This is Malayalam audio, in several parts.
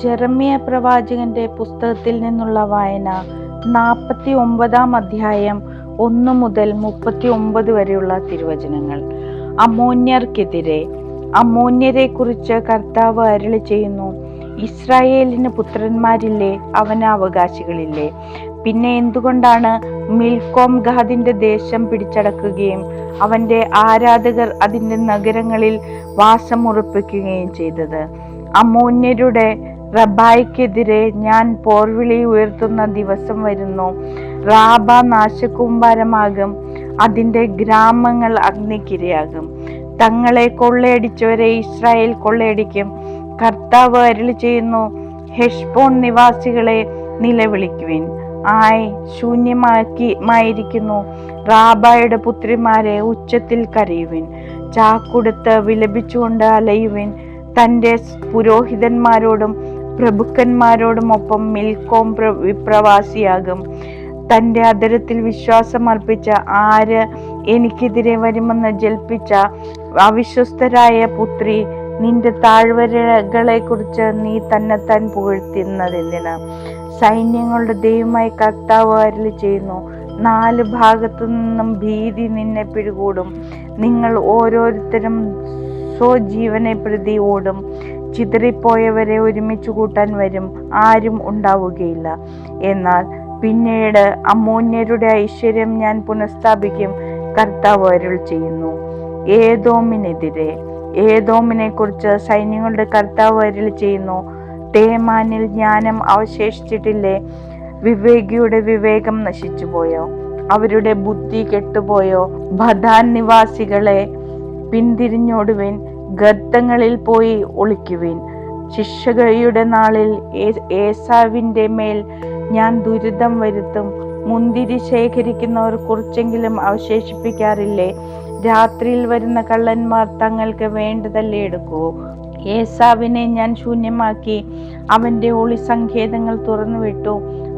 ജെറമ്യ പ്രവാചകന്റെ പുസ്തകത്തിൽ നിന്നുള്ള വായന 49-ാം അധ്യായം 1 മുതൽ 39 വരെയുള്ള തിരുവചനങ്ങൾ. അമ്മോന്യർക്കെതിരെ. അമ്മോന്യരെ കുറിച്ച് കർത്താവ് അരുളി ചെയ്യുന്നു: ഇസ്രായേലിന് പുത്രന്മാരില്ലേ? അവന് അവകാശികളില്ലേ? പിന്നെ എന്തുകൊണ്ടാണ് മിൽക്കോം ഗാദിന്റെ ദേശം പിടിച്ചടക്കുകയും അവന്റെ ആരാധകർ അതിന്റെ നഗരങ്ങളിൽ വാസമുറപ്പിക്കുകയും ചെയ്തത്? അമ്മോന്യരുടെ റബായ്ക്കെതിരെ ഞാൻ പോർവിളി ഉയർത്തുന്ന ദിവസം വരുന്നു. റാബ നാശകൂമ്പാരമാകും, അതിന്റെ ഗ്രാമങ്ങൾ അഗ്നിക്കിരയാകും. തങ്ങളെ കൊള്ളയടിച്ചവരെ ഇസ്രായേൽ കൊള്ളയടിക്കും. കർത്താവ് അരുളി ചെയ്യുന്നു: ഹെശ്ബോൻ നിവാസികളെ, നിലവിളിക്കുവിൻ. ആയ് ശൂന്യമായിരിക്കുന്നു. റാബയുടെ പുത്രിമാരെ, ഉച്ചത്തിൽ കരയുവിൻ. ചാക്കുടുത്ത് വിലപിച്ചുകൊണ്ട് അലയുവിൻ. തൻ്റെ പുരോഹിതന്മാരോടും പ്രഭുക്കന്മാരോടുമൊപ്പം മിൽക്കോം വിപ്രവാസിയാകും. തൻ്റെ അധരത്തിൽ വിശ്വാസം അർപ്പിച്ച, ആര് എനിക്കെതിരെ വരുമെന്ന് ജൽപ്പിച്ച അവിശ്വസ്തരായ പുത്രി, നിന്റെ താഴ്വരകളെ കുറിച്ച് നീ തന്നെത്താൻ പുകഴ്ത്തുന്നതെന്തിന്? സൈന്യങ്ങളുടെ ദൈവമായ കർത്താവ് അരുളി ചെയ്യുന്നു: 4 ഭാഗത്തു നിന്നും ഭീതി നിന്നെ പിടികൂടും. നിങ്ങൾ ഓരോരുത്തരും സ്വജീവനെ പ്രതി ഓടും. ചിതറിപ്പോയവരെ ഒരുമിച്ച് കൂട്ടാൻ വരും, ആരും ഉണ്ടാവുകയില്ല. എന്നാൽ പിന്നീട് അമ്മോന്യരുടെ ഐശ്വര്യം ഞാൻ പുനഃസ്ഥാപിക്കും. കർത്താവ് അരുളി ചെയ്യുന്നു. ഏദോമിനെതിരെ. ഏദോമിനെ കുറിച്ച് സൈന്യങ്ങളുടെ കർത്താവ് അരുളി ചെയ്യുന്നു: തേമാനിൽ ജ്ഞാനം അവശേഷിച്ചിട്ടില്ലേ? വിവേകിയുടെ വിവേകം നശിച്ചുപോയോ? അവരുടെ ബുദ്ധി കെട്ടുപോയോ? ബദാൻ നിവാസികളെ, പിന്തിരിഞ്ഞോടുവിൻ. ഗർത്തങ്ങളിൽ പോയി ഒളിക്കുവിൻ. ശിക്ഷയുടെ നാളിൽ ഏസാവിന്റെ മേൽ ഞാൻ ദുരിതം വരുത്തും. മുന്തിരി ശേഖരിക്കുന്നവർ കുറച്ചെങ്കിലും അവശേഷിപ്പിക്കാറില്ലേ? രാത്രിയിൽ വരുന്ന കള്ളന്മാർ തങ്ങൾക്ക് വേണ്ടതല്ലേ എടുക്കൂ. ഏസാവിനെ ഞാൻ ശൂന്യമാക്കി, അവന്റെ ഒളിസങ്കേതങ്ങൾ തുറന്നുവിട്ടു.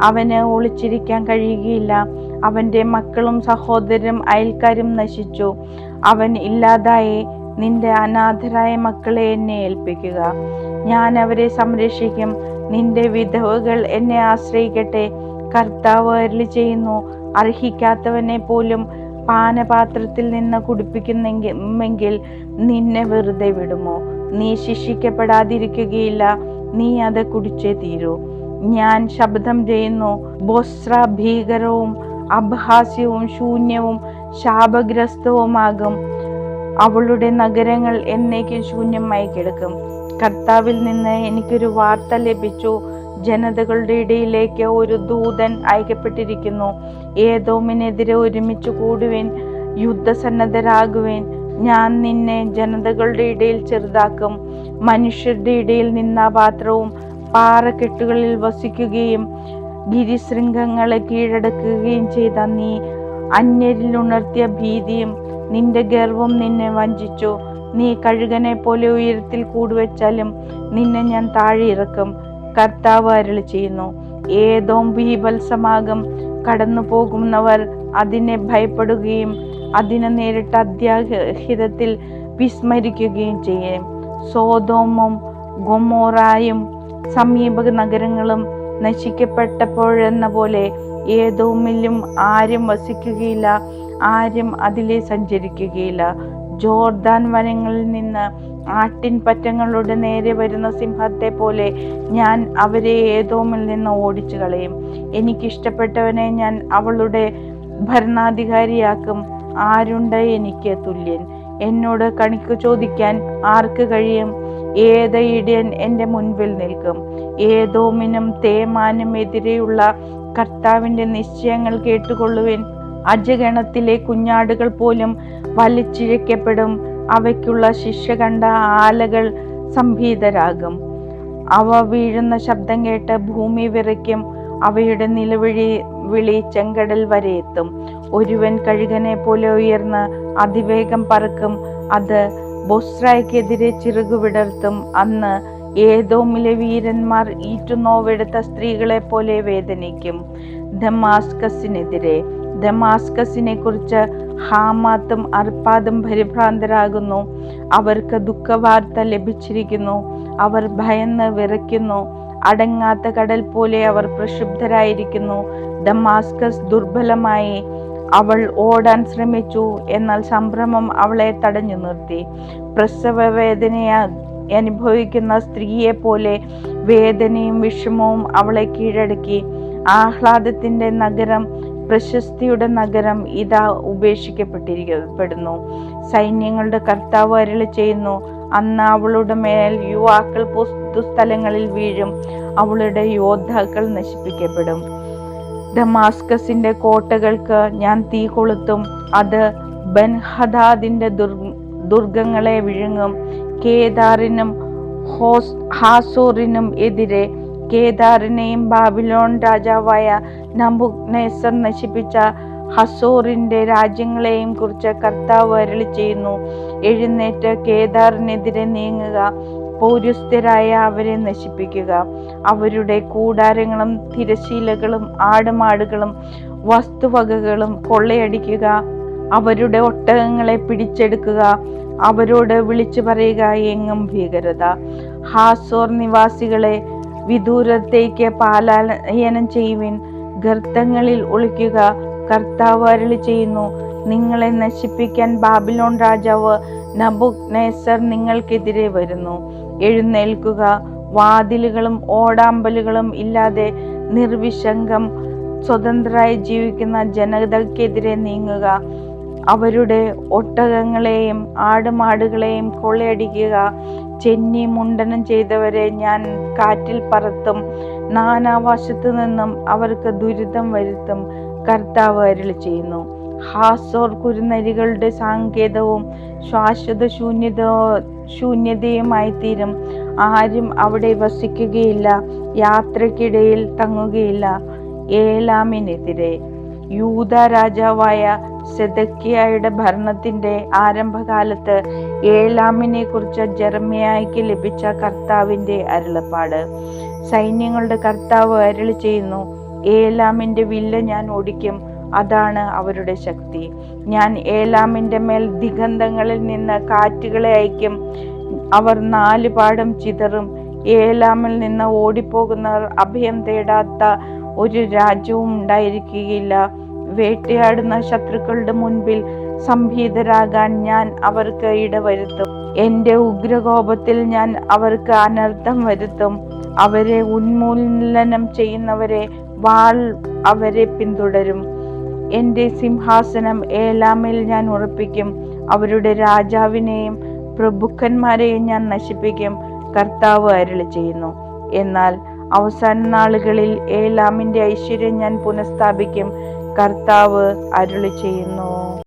അവന് ഒളിച്ചിരിക്കാൻ കഴിയുകയില്ല. അവന്റെ മക്കളും സഹോദരരും അയൽക്കാരും നശിച്ചു. അവൻ ഇല്ലാതായി. നിന്റെ അനാഥരായ മക്കളെ എന്നെ ഏൽപ്പിക്കുക, ഞാൻ അവരെ സംരക്ഷിക്കും. നിന്റെ വിധവകൾ എന്നെ ആശ്രയിക്കട്ടെ. കർത്താവ് അരുളി ചെയ്യുന്നു: അർഹിക്കാത്തവനെ പോലും പാനപാത്രത്തിൽ നിന്ന് കുടിപ്പിക്കുന്നെങ്കിൽ നിന്നെ വെറുതെ വിടുമോ? നീ ശിക്ഷിക്കപ്പെടാതിരിക്കുകയില്ല. നീ അത് കുടിച്ചേ തീരൂ. ഞാൻ ശബ്ദം ചെയ്യുന്നു: ബൊസ്ര ഭീകരവും അപഹാസ്യവും ശൂന്യവും ശാപഗ്രസ്തവുമാകും. അവളുടെ നഗരങ്ങൾ എന്നേക്കും ശൂന്യമായി കിടക്കും. കർത്താവിൽ നിന്ന് എനിക്കൊരു വാർത്ത ലഭിച്ചു. ജനതകളുടെ ഇടയിലേക്ക് ഒരു ദൂതൻ അയക്കപ്പെട്ടിരിക്കുന്നു. ഏദോമിനെതിരെ ഒരുമിച്ച് കൂടുവിൻ, യുദ്ധസന്നദ്ധരാകുവിൻ. ഞാൻ നിന്നെ ജനതകളുടെ ഇടയിൽ ചെറുതാക്കും. മനുഷ്യരുടെ ഇടയിൽ നിന്നാപാത്രവും പാറക്കെട്ടുകളിൽ വസിക്കുകയും ഗിരിശൃംഗങ്ങളെ കീഴടക്കുകയും ചെയ്ത നീ, അന്യരിൽ ഉണർത്തിയ ഭീതിയും നിന്റെ ഗർവം നിന്നെ വഞ്ചിച്ചു. നീ കഴുകനെ പോലെ ഉയരത്തിൽ കൂടുവെച്ചാലും നിന്നെ ഞാൻ താഴെ ഇറക്കും. കർത്താവ് അരുളി ചെയ്യുന്നു. ഏദോം ബീഭത്സമാകും. കടന്നു പോകുന്നവർ അതിനെ ഭയപ്പെടുകയും അതിനെ നേരിട്ട അത്യാഹിതത്തിൽ വിസ്മരിക്കുകയും ചെയ്യും. സോദോമും ഗൊമോറായും സമീപ നഗരങ്ങളും നശിക്കപ്പെട്ടപ്പോഴെന്ന പോലെ ഏദോമിലും ആരും വസിക്കുകയില്ല, ആരും അതിലെ സഞ്ചരിക്കുകയില്ല. ജോർദാൻ വനങ്ങളിൽ നിന്ന് ആട്ടിൻ പറ്റങ്ങളുടെ നേരെ വരുന്ന സിംഹത്തെ പോലെ ഞാൻ അവരെ ഏദോമിൽ നിന്ന് ഓടിച്ചു കളയും. എനിക്കിഷ്ടപ്പെട്ടവനെ ഞാൻ അവളുടെ ഭരണാധികാരിയാക്കും. ആരുണ്ട് എനിക്ക് തുല്യൻ? എന്നോട് കണിക്ക് ചോദിക്കാൻ ആർക്ക് കഴിയും? ഏത് ഇടയൻ എൻ്റെ മുൻപിൽ നിൽക്കും? ഏദോമിനും തേമാനും എതിരെയുള്ള കർത്താവിൻ്റെ നിശ്ചയങ്ങൾ കേട്ടുകൊള്ളുവിൻ. അജഗണത്തിലെ കുഞ്ഞാടുകൾ പോലും വലിച്ചിഴക്കപ്പെടും. അവയ്ക്കുള്ള ശിക്ഷ കണ്ട ആലകൾ സംഭീതരാകും. അവ വീഴുന്ന ശബ്ദം കേട്ട് ഭൂമി വിറയ്ക്കും. അവയുടെ വിളി ചെങ്കടൽ വരെ എത്തും. ഒരുവൻ കഴുകനെ പോലെ ഉയർന്ന് അതിവേഗം പറക്കും. അത് ബൊസ്രയ്ക്കെതിരെ ചിറകുവിടർത്തും. അന്ന് ഏദോമിലെ വീരന്മാർ ഈറ്റുനോവെടുത്ത സ്ത്രീകളെ പോലെ വേദനിക്കും. ദമാസ്കസിനെതിരെ. ദമാസ്കസിനെ കുറിച്ച് ഹാമാത്തും അർപ്പാദും പരിഭ്രാന്തരാകുന്നു. അവർക്ക് ദുഃഖവാർത്ത ലഭിച്ചിരിക്കുന്നു. അവർ ഭയന്ന് വിറയ്ക്കുന്നു. അടങ്ങാത്ത കടൽ പോലെ അവർ പ്രക്ഷുബ്ധരായിരിക്കുന്നു. ദമാസ്കസ് ദുർബലമായി, അവൾ ഓടാൻ ശ്രമിച്ചു, എന്നാൽ സംഭ്രമം അവളെ തടഞ്ഞു നിർത്തി. പ്രസവ വേദനയെ അനുഭവിക്കുന്ന സ്ത്രീയെ പോലെ വേദനയും വിഷമവും അവളെ കീഴടക്കി. ആഹ്ലാദത്തിന്റെ നഗരം, പ്രശസ്തിയുടെ നഗരം ഇതാ ഉപേക്ഷിക്കപ്പെടുന്നു. സൈന്യങ്ങളുടെ കർത്താവ് അരുളി ചെയ്യുന്നു, അന്ന് അവളുടെ മേൽ യുവാക്കൾ പൊതുസ്ഥലങ്ങളിൽ വീഴും, അവളുടെ യോദ്ധാക്കൾ നശിപ്പിക്കപ്പെടും. ദമാസ്കസിന്റെ കോട്ടകൾക്ക് ഞാൻ തീ കൊളുത്തും, അത് ബൻഹദാദിന്റെ ദുർഗങ്ങളെ വിഴുങ്ങും. കേദാറിനും ഹാസോറിനും എതിരെ, കേദാറിനെയും ബാബിലോൺ രാജാവായ നബൂഖദ്നേസർ നശിപ്പിച്ച ഹസോറിന്റെ രാജ്യങ്ങളെയും കുറിച്ച് കർത്താവ് അരുളി ചെയ്യുന്നു. എഴുന്നേറ്റ് കേദാറിനെതിരെ നീങ്ങുക, പൗരസ്ത്യരായ അവരെ നശിപ്പിക്കുക. അവരുടെ കൂടാരങ്ങളും തിരശീലകളും ആടുമാടുകളും വസ്തുവകകളും കൊള്ളയടിക്കുക. അവരുടെ ഒട്ടകങ്ങളെ പിടിച്ചെടുക്കുക. അവരോട് വിളിച്ചു പറയുക, എങ്ങും ഭീകരത. ഹാസോർ നിവാസികളെ വിദൂരത്തേക്ക് പലായനം ചെയ്യുവിൻ, ഗർത്തങ്ങളിൽ ഒളിക്കുക. കർത്താവ് അരുളി ചെയ്യുന്നു, നിങ്ങളെ നശിപ്പിക്കാൻ ബാബിലോൺ രാജാവ് നബൂഖദ്നേസർ നിങ്ങൾക്കെതിരെ വരുന്നു. എഴുന്നേൽക്കുക, വാതിലുകളും ഓടാമ്പലുകളും ഇല്ലാതെ നിർവിശങ്കം സ്വതന്ത്രരായി ജീവിക്കുന്ന ജനതയ്ക്കെതിരെ നീങ്ങുക. അവരുടെ ഒട്ടകങ്ങളെയും ആടുമാടുകളെയും കൊള്ളയടിക്കുക. ചെന്നി മുണ്ടനം ചെയ്തവരെ ഞാൻ കാറ്റിൽ പറത്തും, നാനാവശത്തു നിന്നും അവർക്ക് ദുരിതം വരുത്തും. കർത്താവ് അരുളി ചെയ്യുന്നു. ഹാസോർ കുറുനരികളുടെ സങ്കേതവും ശാശ്വത ശൂന്യതയുമായി തീരും. ആരും അവിടെ വസിക്കുകയില്ല, യാത്രക്കിടയിൽ തങ്ങുകയില്ല. ഏലാമിനെതിരെ, യൂദ രാജാവായ സെദക്കിയായുടെ ഭരണത്തിന്റെ ആരംഭകാലത്ത് ഏലാമിനെ കുറിച്ച് ജെറമ്യായ്ക്ക് ലഭിച്ച കർത്താവിന്റെ അരുളപ്പാട്. സൈന്യങ്ങളുടെ കർത്താവ് അരുളി ചെയ്യുന്നു, ഏലാമിന്റെ വില്ല് ഞാൻ ഒടിക്കും, അതാണ് അവരുടെ ശക്തി. ഞാൻ ഏലാമിന്റെ മേൽ ദിഗന്ധങ്ങളിൽ നിന്ന് കാറ്റുകളെ അയക്കും, അവർ 4 പാടും ചിതറും. ഏലാമിൽ നിന്ന് ഓടിപ്പോകുന്നവർ അഭയം തേടാത്ത ഒരു രാജ്യവും ഉണ്ടായിരിക്കുകയില്ല. വേട്ടയാടുന്ന ശത്രുക്കളുടെ മുൻപിൽ സംഭീതരാകാൻ ഞാൻ അവർക്ക് ഇടവരുത്തും. എന്റെ ഉഗ്രകോപത്തിൽ ഞാൻ അവർക്ക് അനർത്ഥം വരുത്തും. അവരെ ഉന്മൂലനം ചെയ്യുന്നവരെ വാൾ അവരെ പിന്തുടരും. എന്റെ സിംഹാസനം ഏലാമിൽ ഞാൻ ഉറപ്പിക്കും, അവരുടെ രാജാവിനെയും പ്രഭുക്കന്മാരെയും ഞാൻ നശിപ്പിക്കും. കർത്താവ് അരുളി ചെയ്യുന്നു. എന്നാൽ അവസാന നാളുകളിൽ ഏലാമിന്റെ ഐശ്വര്യം ഞാൻ പുനഃസ്ഥാപിക്കും. കർത്താവ് അരുളി ചെയ്യുന്നു.